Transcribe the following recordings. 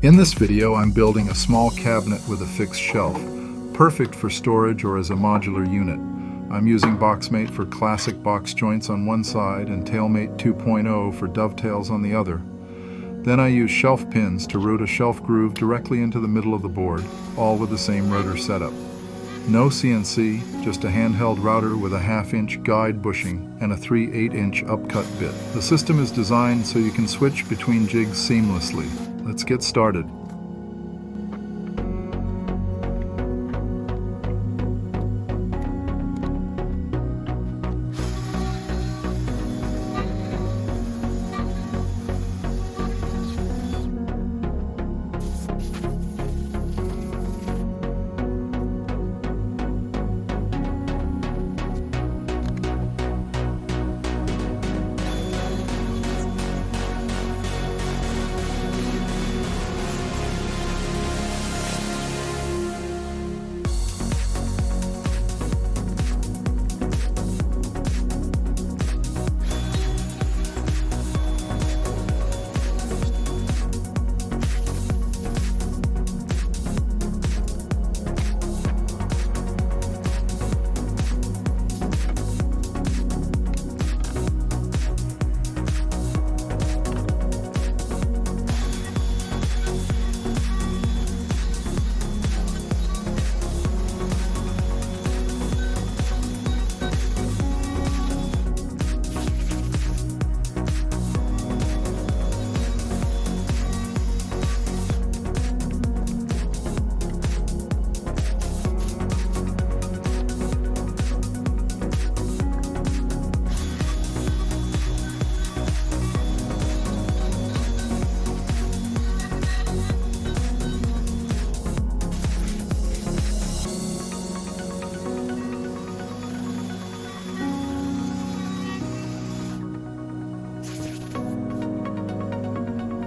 In this video, I'm building a small cabinet with a fixed shelf, perfect for storage or as a modular unit. I'm using BoxMate for classic box joints on one side and TailMate 2.0 for dovetails on the other. Then I use shelf pins to route a shelf groove directly into the middle of the board, all with the same router setup. No CNC, just a handheld router with a 1/2-inch guide bushing and a 3/8-inch upcut bit. The system is designed so you can switch between jigs seamlessly. Let's get started.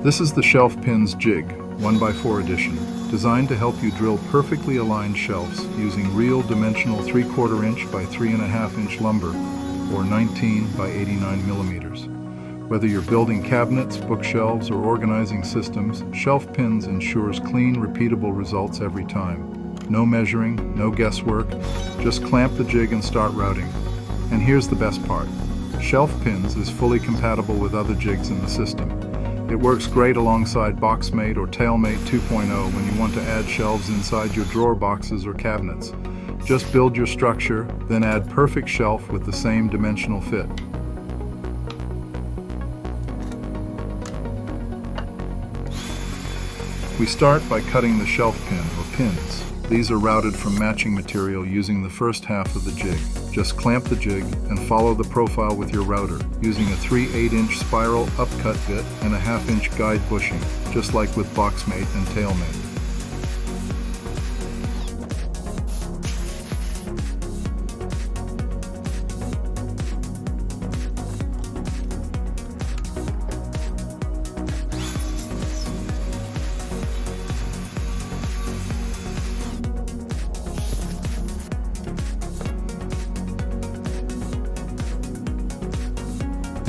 This is the ShelfPins Jig 1x4 edition, designed to help you drill perfectly aligned shelves using real dimensional 3/4 inch by 3.5 inch lumber or 19 by 89 millimeters. Whether you're building cabinets, bookshelves, or organizing systems, ShelfPins ensures clean, repeatable results every time. No measuring, no guesswork, just clamp the jig and start routing. And here's the best part. ShelfPins is fully compatible with other jigs in the system. It works great alongside BoxMate or TailMate 2.0 when you want to add shelves inside your drawer boxes or cabinets. Just build your structure, then add perfect shelf with the same dimensional fit. We start by cutting the shelf pin or pins. These are routed from matching material using the first half of the jig. Just clamp the jig and follow the profile with your router, using a 3/8-inch spiral upcut bit and a 1/2-inch guide bushing, just like with BoxMate and TailMate.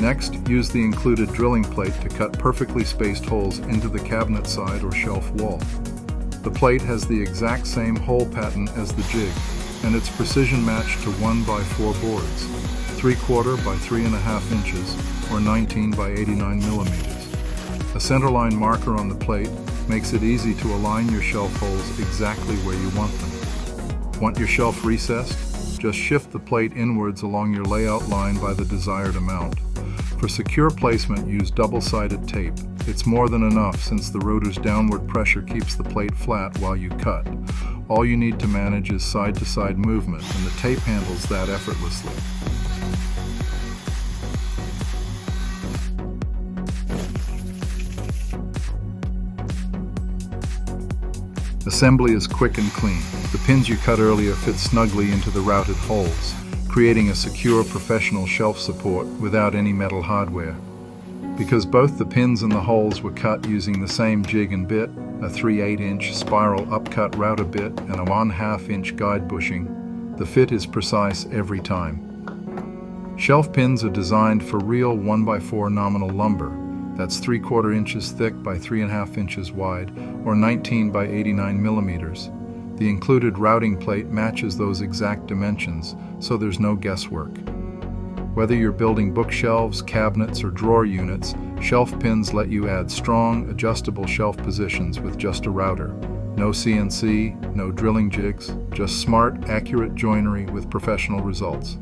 Next, use the included drilling plate to cut perfectly spaced holes into the cabinet side or shelf wall. The plate has the exact same hole pattern as the jig, and it's precision matched to 1x4 boards, 3/4 by 3.5 inches or 19 by 89 millimeters. A centerline marker on the plate makes it easy to align your shelf holes exactly where you want them. Want your shelf recessed? Just shift the plate inwards along your layout line by the desired amount. For secure placement, use double-sided tape. It's more than enough since the rotor's downward pressure keeps the plate flat while you cut. All you need to manage is side-to-side movement, and the tape handles that effortlessly. Assembly is quick and clean. The pins you cut earlier fit snugly into the routed holes, creating a secure professional shelf support without any metal hardware. Because both the pins and the holes were cut using the same jig and bit, a 3/8-inch spiral upcut router bit and a 1/2-inch guide bushing, the fit is precise every time. Shelf pins are designed for real 1x4 nominal lumber. That's 3/4 inches thick by 3.5 inches wide, or 19 by 89 millimeters. The included routing plate matches those exact dimensions, so there's no guesswork. Whether you're building bookshelves, cabinets, or drawer units, ShelfPins let you add strong, adjustable shelf positions with just a router. No CNC, no drilling jigs, just smart, accurate joinery with professional results.